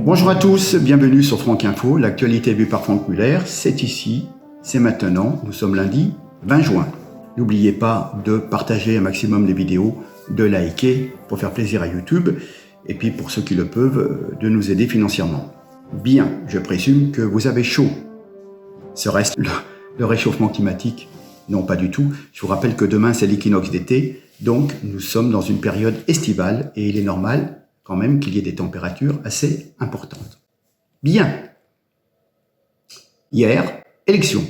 Bonjour à tous, bienvenue sur Franck Info, l'actualité vue par Franck Muller, c'est ici, c'est maintenant, nous sommes lundi 20 juin. N'oubliez pas de partager un maximum les vidéos, de liker pour faire plaisir à YouTube, et puis pour ceux qui le peuvent, de nous aider financièrement. Bien, je présume que vous avez chaud. Serait-ce le réchauffement climatique? Non, pas du tout. Je vous rappelle que demain c'est l'équinoxe d'été, donc nous sommes dans une période estivale, et il est normal quand même qu'il y ait des températures assez importantes. Bien. Hier, élection.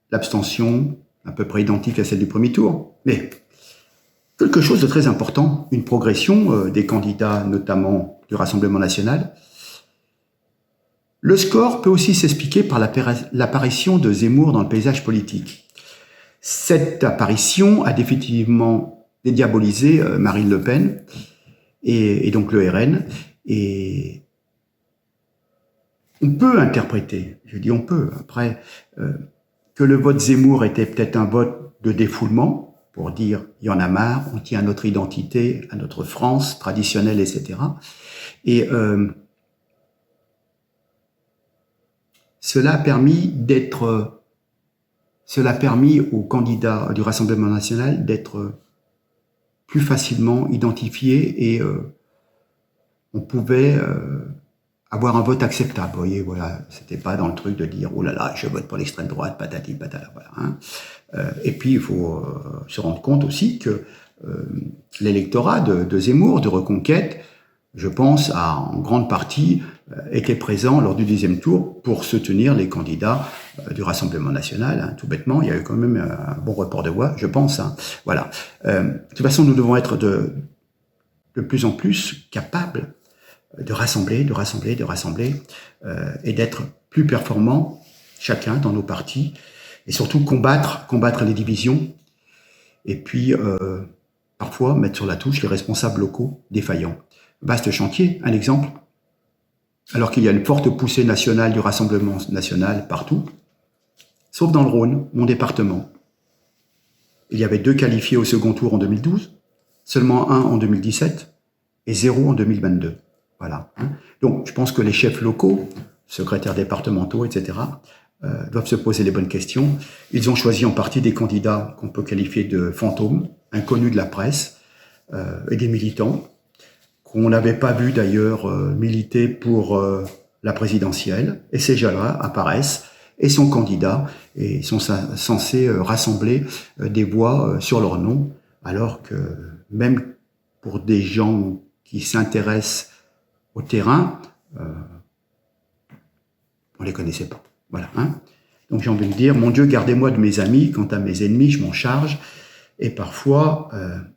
L'abstention, à peu près identique à celle du premier tour, mais quelque chose de très important, une progression des candidats, notamment du Rassemblement national. Le score peut aussi s'expliquer par l'apparition de Zemmour dans le paysage politique. Cette apparition a définitivement dédiabolisé Marine Le Pen, et donc le RN, et on peut interpréter, je dis on peut, après, que le vote Zemmour était peut-être un vote de défoulement, pour dire il y en a marre, on tient à notre identité, à notre France traditionnelle, etc. Et cela a permis aux candidats du Rassemblement national d'être plus facilement identifiés et on pouvait avoir un vote acceptable. Vous voyez, voilà, c'était pas dans le truc de dire oh là là, je vote pour l'extrême droite, patati patata, voilà. Hein. Et puis il faut se rendre compte aussi que l'électorat de Zemmour, de Reconquête, je pense, a en grande partie été présent lors du deuxième tour pour soutenir les candidats du Rassemblement national. Hein, tout bêtement, il y a eu quand même un bon report de voix, je pense. Hein, voilà. De toute façon, nous devons être de plus en plus capables de rassembler, et d'être plus performants, chacun dans nos partis, et surtout combattre les divisions, et puis parfois mettre sur la touche les responsables locaux défaillants. Vaste chantier, un exemple, alors qu'il y a une forte poussée nationale du Rassemblement national partout, sauf dans le Rhône, mon département. Il y avait 2 qualifiés au second tour en 2012, seulement 1 en 2017 et 0 en 2022. Voilà. Donc, je pense que les chefs locaux, secrétaires départementaux, etc., doivent se poser les bonnes questions. Ils ont choisi en partie des candidats qu'on peut qualifier de fantômes, inconnus de la presse, et des militants qu'on n'avait pas vu d'ailleurs militer pour la présidentielle. Et ces gens-là apparaissent et sont candidats et sont censés rassembler des voix sur leur nom, alors que même pour des gens qui s'intéressent au terrain, on les connaissait pas. Voilà. Hein. Donc j'ai envie de dire, mon Dieu, gardez-moi de mes amis, quant à mes ennemis, je m'en charge. Et parfois,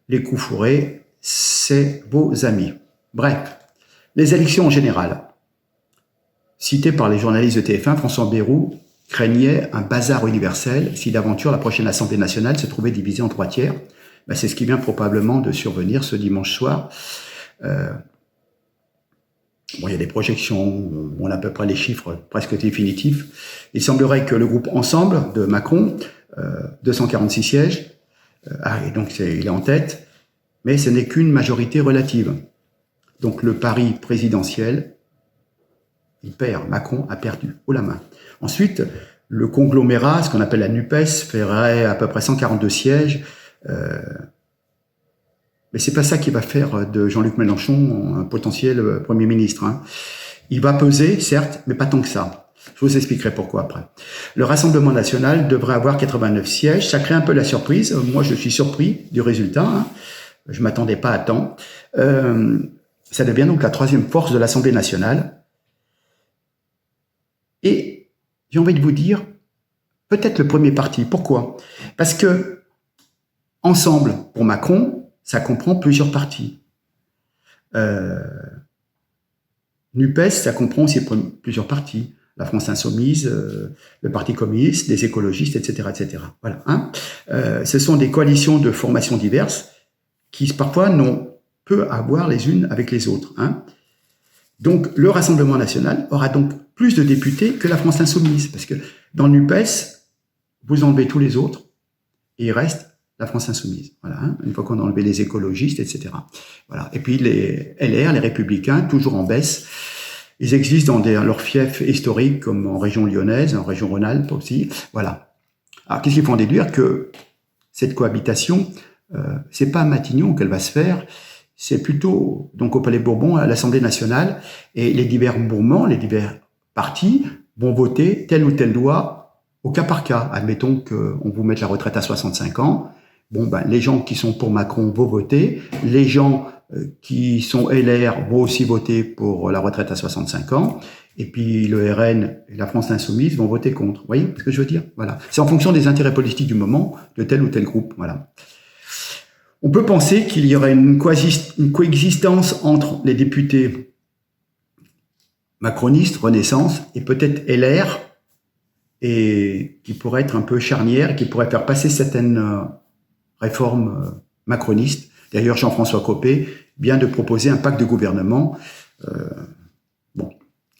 les coups fourrés, c'est vos amis. Bref, les élections en général. Cité par les journalistes de TF1, François Bayrou craignait un bazar universel si d'aventure la prochaine Assemblée nationale se trouvait divisée en 3 tiers. Ben, c'est ce qui vient probablement de survenir ce dimanche soir. Bon, il y a des projections, on a à peu près les chiffres presque définitifs. Il semblerait que le groupe Ensemble de Macron, 246 sièges, et donc il est en tête, mais ce n'est qu'une majorité relative. Donc le pari présidentiel, il perd, Macron a perdu, haut la main. Ensuite, le conglomérat, ce qu'on appelle la NUPES, ferait à peu près 142 sièges, mais c'est pas ça qui va faire de Jean-Luc Mélenchon un potentiel Premier ministre. Hein. Il va peser, certes, mais pas tant que ça. Je vous expliquerai pourquoi après. Le Rassemblement national devrait avoir 89 sièges. Ça crée un peu la surprise. Moi, je suis surpris du résultat. Hein. Je m'attendais pas à tant. Ça devient donc la 3e force de l'Assemblée nationale. Et j'ai envie de vous dire, peut-être le premier parti. Pourquoi? Parce que Ensemble, pour Macron, ça comprend plusieurs partis. NUPES, ça comprend aussi plusieurs partis. La France Insoumise, le Parti communiste, les écologistes, etc., etc. Voilà. Hein. Ce sont des coalitions de formations diverses qui parfois n'ont peu à voir les unes avec les autres. Hein. Donc le Rassemblement national aura donc plus de députés que la France Insoumise, parce que dans NUPES, vous enlevez tous les autres et il reste la France Insoumise. Voilà, hein, une fois qu'on a enlevé les écologistes, etc. Voilà. Et puis les LR, les Républicains, toujours en baisse. Ils existent dans leurs fiefs historiques, comme en région lyonnaise, en région Rhône-Alpes aussi. Voilà. Alors, qu'est-ce qu'il faut en déduire? Que cette cohabitation, c'est pas à Matignon qu'elle va se faire, c'est plutôt donc au Palais Bourbon, à l'Assemblée nationale, et les divers mouvements, les divers partis vont voter telle ou telle loi au cas par cas. Admettons qu'on vous mette la retraite à 65 ans. Bon, ben, les gens qui sont pour Macron vont voter. Les gens qui sont LR vont aussi voter pour la retraite à 65 ans. Et puis le RN et la France Insoumise vont voter contre. Vous voyez ce que je veux dire? Voilà. C'est en fonction des intérêts politiques du moment de tel ou tel groupe. Voilà. On peut penser qu'il y aurait une coexistence entre les députés macronistes, Renaissance, et peut-être LR, et qui pourrait être un peu charnière, qui pourrait faire passer certaines réformes macronistes. D'ailleurs, Jean-François Copé vient de proposer un pacte de gouvernement. Bon,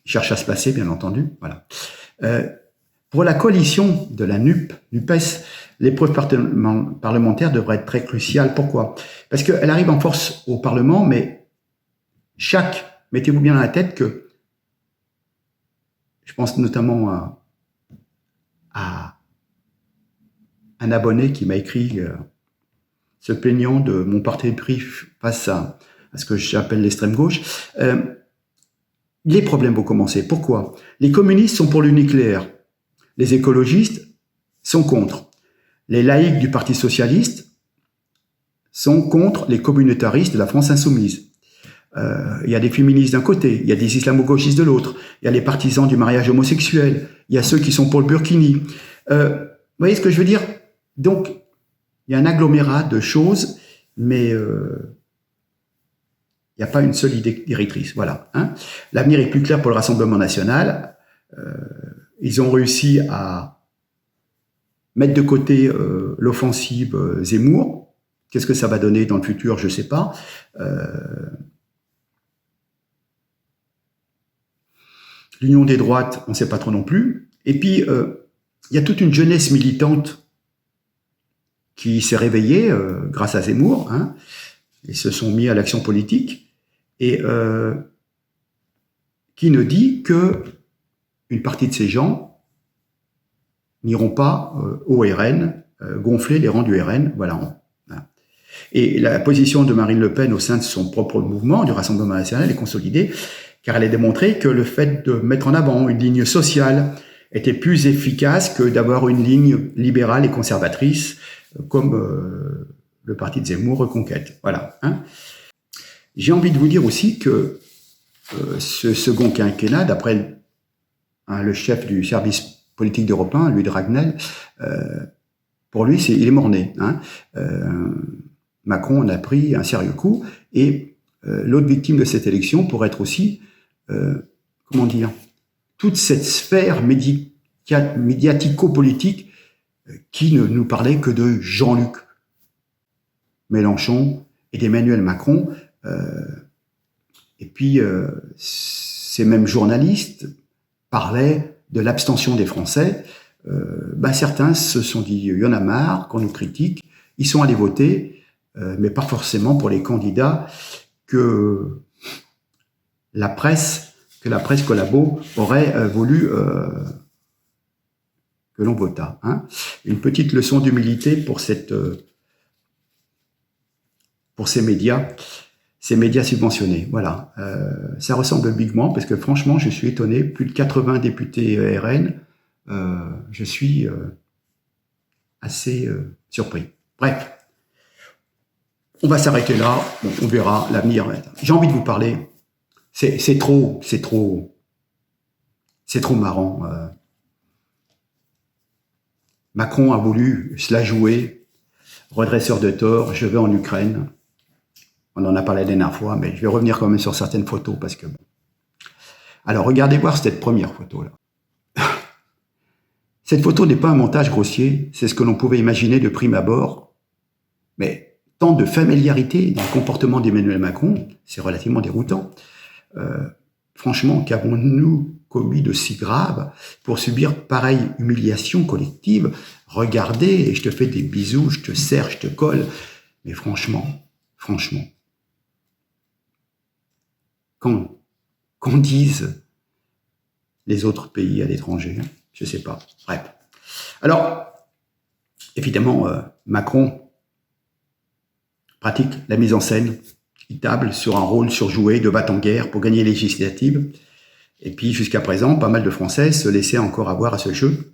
il cherche à se placer, bien entendu. Voilà. Pour la coalition de la NUPES, l'épreuve parlementaire devrait être très cruciale. Pourquoi? Parce qu'elle arrive en force au Parlement, mais mettez-vous bien dans la tête que, je pense notamment à un abonné qui m'a écrit se plaignant de mon parti pris face à ce que j'appelle l'extrême gauche. Les problèmes vont commencer. Pourquoi? Les communistes sont pour le nucléaire. Les écologistes sont contre. Les laïcs du Parti socialiste sont contre les communautaristes de la France insoumise. Il y a des féministes d'un côté, il y a des islamo-gauchistes de l'autre, il y a les partisans du mariage homosexuel, il y a ceux qui sont pour le burkini. Vous voyez ce que je veux dire? Donc, il y a un agglomérat de choses, mais il n'y a pas une seule idée directrice. Voilà. Hein. L'avenir est plus clair pour le Rassemblement national. Ils ont réussi à mettre de côté l'offensive Zemmour. Qu'est-ce que ça va donner dans le futur? Je ne sais pas. L'union des droites, on ne sait pas trop non plus. Et puis, il y a toute une jeunesse militante qui s'est réveillée grâce à Zemmour. Hein. Ils se sont mis à l'action politique. Et qui nous dit que une partie de ces gens n'iront pas au RN, gonfler les rangs du RN. Voilà. Et la position de Marine Le Pen au sein de son propre mouvement, du Rassemblement national, est consolidée, car elle a démontré que le fait de mettre en avant une ligne sociale était plus efficace que d'avoir une ligne libérale et conservatrice, comme le parti de Zemmour Reconquête. Voilà. Hein. J'ai envie de vous dire aussi que ce second quinquennat, d'après le chef du service politique d'Europe 1, Louis de Ragnel, pour lui, il est mort-né. Hein. Macron en a pris un sérieux coup, et l'autre victime de cette élection pourrait être aussi, comment dire, toute cette sphère médiatico-politique qui ne nous parlait que de Jean-Luc Mélenchon et d'Emmanuel Macron. Et puis, ces mêmes journalistes parlaient de l'abstention des Français. Certains se sont dit, il y en a marre qu'on nous critique, ils sont allés voter, mais pas forcément pour les candidats que la presse collabo aurait voulu que l'on votât. Hein. Une petite leçon d'humilité pour ces médias subventionnés. Voilà. Ça ressemble bigement parce que franchement, je suis étonné. Plus de 80 députés RN. Je suis assez surpris. Bref. On va s'arrêter là. Bon, on verra l'avenir. J'ai envie de vous parler. C'est trop marrant. Macron a voulu se la jouer. Redresseur de tort. Je vais en Ukraine. On en a parlé la dernière fois, mais je vais revenir quand même sur certaines photos parce que bon. Alors, regardez voir cette première photo-là. Cette photo n'est pas un montage grossier, c'est ce que l'on pouvait imaginer de prime abord, mais tant de familiarité dans le comportement d'Emmanuel Macron, c'est relativement déroutant. Franchement, qu'avons-nous commis de si grave pour subir pareille humiliation collective? Regardez, et je te fais des bisous, je te serre, je te colle, mais franchement, qu'on dise les autres pays à l'étranger. Je sais pas. Bref. Alors, évidemment, Macron pratique la mise en scène. Il table sur un rôle surjoué de va-t-en-guerre pour gagner les législatives. Et puis, jusqu'à présent, pas mal de Français se laissaient encore avoir à ce jeu.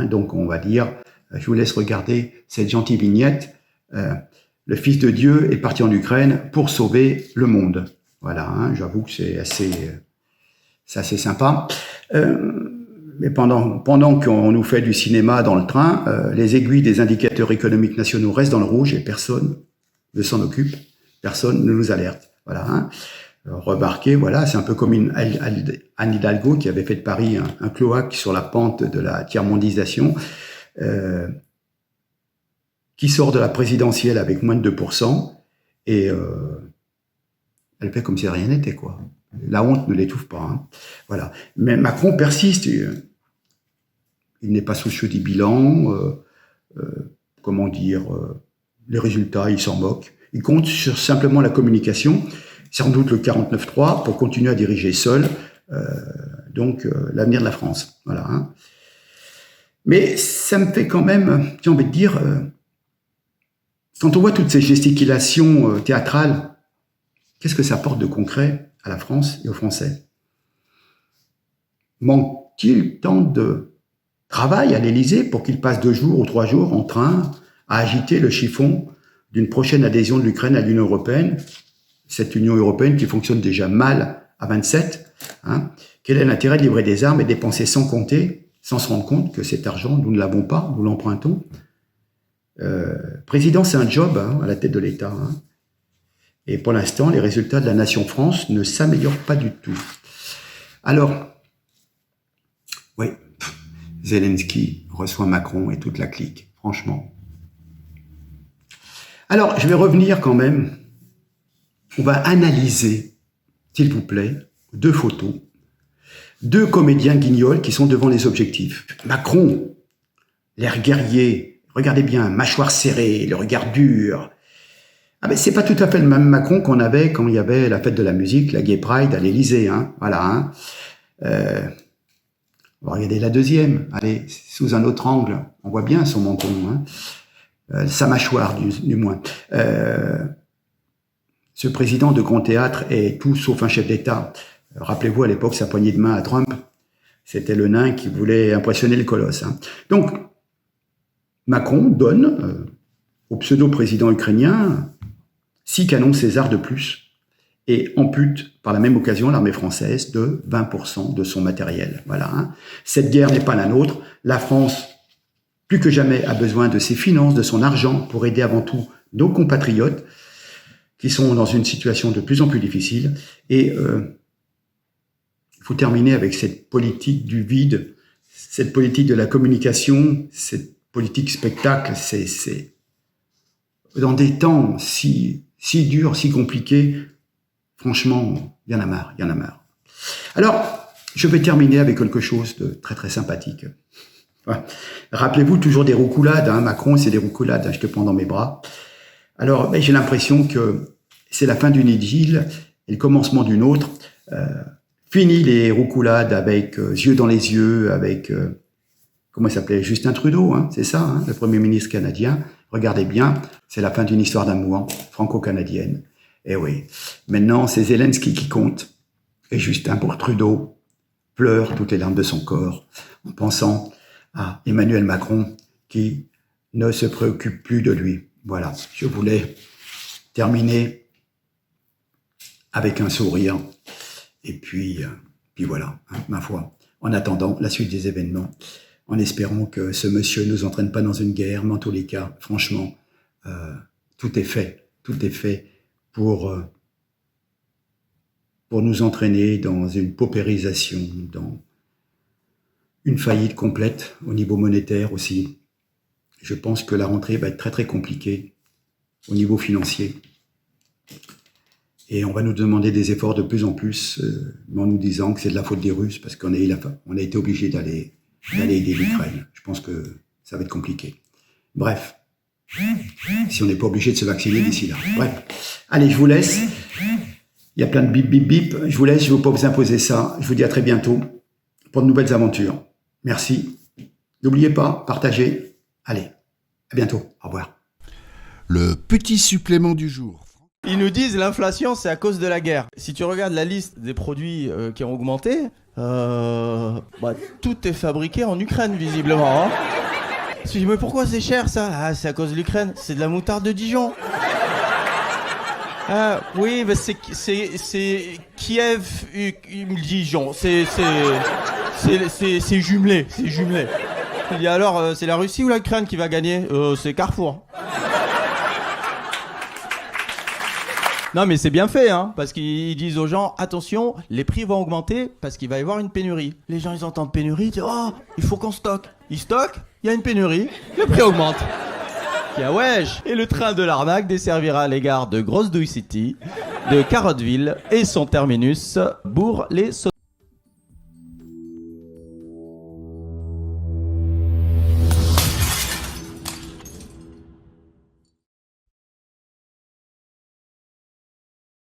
Donc, on va dire, je vous laisse regarder cette gentille vignette. Le Fils de Dieu est parti en Ukraine pour sauver le monde. Voilà, j'avoue que c'est assez sympa. Mais pendant qu'on nous fait du cinéma dans le train, les aiguilles des indicateurs économiques nationaux restent dans le rouge et personne ne s'en occupe, personne ne nous alerte. Voilà. Remarquez, voilà, c'est un peu comme Anne Hidalgo qui avait fait de Paris un cloaque sur la pente de la tiers-mondisation, qui sort de la présidentielle avec moins de 2%, et elle fait comme si rien n'était, quoi. La honte ne l'étouffe pas. Voilà. Mais Macron persiste. Il n'est pas soucieux des bilans. Comment dire, les résultats, il s'en moque. Il compte sur simplement la communication, sans doute le 49.3, pour continuer à diriger seul l'avenir de la France. Voilà. Mais ça me fait quand même, j'ai envie de dire, quand on voit toutes ces gesticulations théâtrales, qu'est-ce que ça apporte de concret à la France et aux Français? Manque-t-il tant de travail à l'Élysée pour qu'il passe 2 jours ou 3 jours en train à agiter le chiffon d'une prochaine adhésion de l'Ukraine à l'Union européenne, cette Union européenne qui fonctionne déjà mal à 27. Quel est l'intérêt de livrer des armes et dépenser sans compter, sans se rendre compte que cet argent, nous ne l'avons pas, nous l'empruntons? Président, c'est un job à la tête de l'État. Et pour l'instant, les résultats de la nation France ne s'améliorent pas du tout. Alors, oui, Zelensky reçoit Macron et toute la clique, franchement. Alors, je vais revenir quand même. On va analyser, s'il vous plaît, 2 photos. 2 comédiens guignols qui sont devant les objectifs. Macron, l'air guerrier, regardez bien, mâchoire serrée, le regard dur. Ah ben, c'est pas tout à fait le même Macron qu'on avait quand il y avait la fête de la musique, la Gay Pride à l'Élysée, Voilà, on va regarder la deuxième. Allez, sous un autre angle, on voit bien son menton, sa mâchoire du moins. Ce président de grand théâtre est tout sauf un chef d'État. Rappelez-vous à l'époque sa poignée de main à Trump, c'était le nain qui voulait impressionner le colosse. Donc, Macron donne au pseudo-président ukrainien 6 canons César de plus et ampute par la même occasion l'armée française de 20% de son matériel. Voilà. Cette guerre n'est pas la nôtre. La France, plus que jamais, a besoin de ses finances, de son argent pour aider avant tout nos compatriotes qui sont dans une situation de plus en plus difficile. Et il faut terminer avec cette politique du vide, cette politique de la communication, cette politique spectacle. C'est dans des temps si durs, si compliqués, franchement, il y en a marre, il y en a marre. Alors, je vais terminer avec quelque chose de très très sympathique. Voilà. Rappelez-vous toujours des roucoulades, Macron, c'est des roucoulades, je te prends dans mes bras. Alors, j'ai l'impression que c'est la fin d'une idylle et le commencement d'une autre. Fini les roucoulades avec yeux dans les yeux, avec, comment il s'appelait, Justin Trudeau, c'est ça, le Premier ministre canadien. Regardez bien, c'est la fin d'une histoire d'amour franco-canadienne. Et oui, maintenant c'est Zelensky qui compte. Et Justin, pour Trudeau, pleure toutes les larmes de son corps en pensant à Emmanuel Macron qui ne se préoccupe plus de lui. Voilà, je voulais terminer avec un sourire. Et puis voilà, ma foi, en attendant la suite des événements, en espérant que ce monsieur ne nous entraîne pas dans une guerre, mais en tous les cas, franchement, tout est fait pour nous entraîner dans une paupérisation, dans une faillite complète au niveau monétaire aussi. Je pense que la rentrée va être très très compliquée au niveau financier. Et on va nous demander des efforts de plus en plus, en nous disant que c'est de la faute des Russes, parce qu'on a été obligé d'aller aider l'Ukraine. Je pense que ça va être compliqué. Bref, si on n'est pas obligé de se vacciner d'ici là. Bref, allez, je vous laisse. Il y a plein de bip, bip, bip. Je vous laisse, je ne veux pas vous imposer ça. Je vous dis à très bientôt. pour de nouvelles aventures. Merci. N'oubliez pas, partagez. Allez, à bientôt. Au revoir. Le petit supplément du jour. Ils nous disent l'inflation, c'est à cause de la guerre. Si tu regardes la liste des produits qui ont augmenté, tout est fabriqué en Ukraine, visiblement. Hein. Je me dis, mais pourquoi c'est cher ça? Ah, c'est à cause de l'Ukraine. C'est de la moutarde de Dijon. Ah, oui, mais c'est Kiev, Dijon. C'est jumelé, c'est jumelé. Je dis alors, c'est la Russie ou l'Ukraine qui va gagner? C'est Carrefour. Non mais c'est bien fait, hein, parce qu'ils disent aux gens, attention, les prix vont augmenter parce qu'il va y avoir une pénurie. Les gens, ils entendent pénurie, ils disent, oh, il faut qu'on stocke. Ils stockent, il y a une pénurie, le prix augmente. Tiens, wesh. Et le train de l'arnaque desservira les gares de Grosse Douille City, de Carotteville et son terminus, Bourg-les-Sauniers.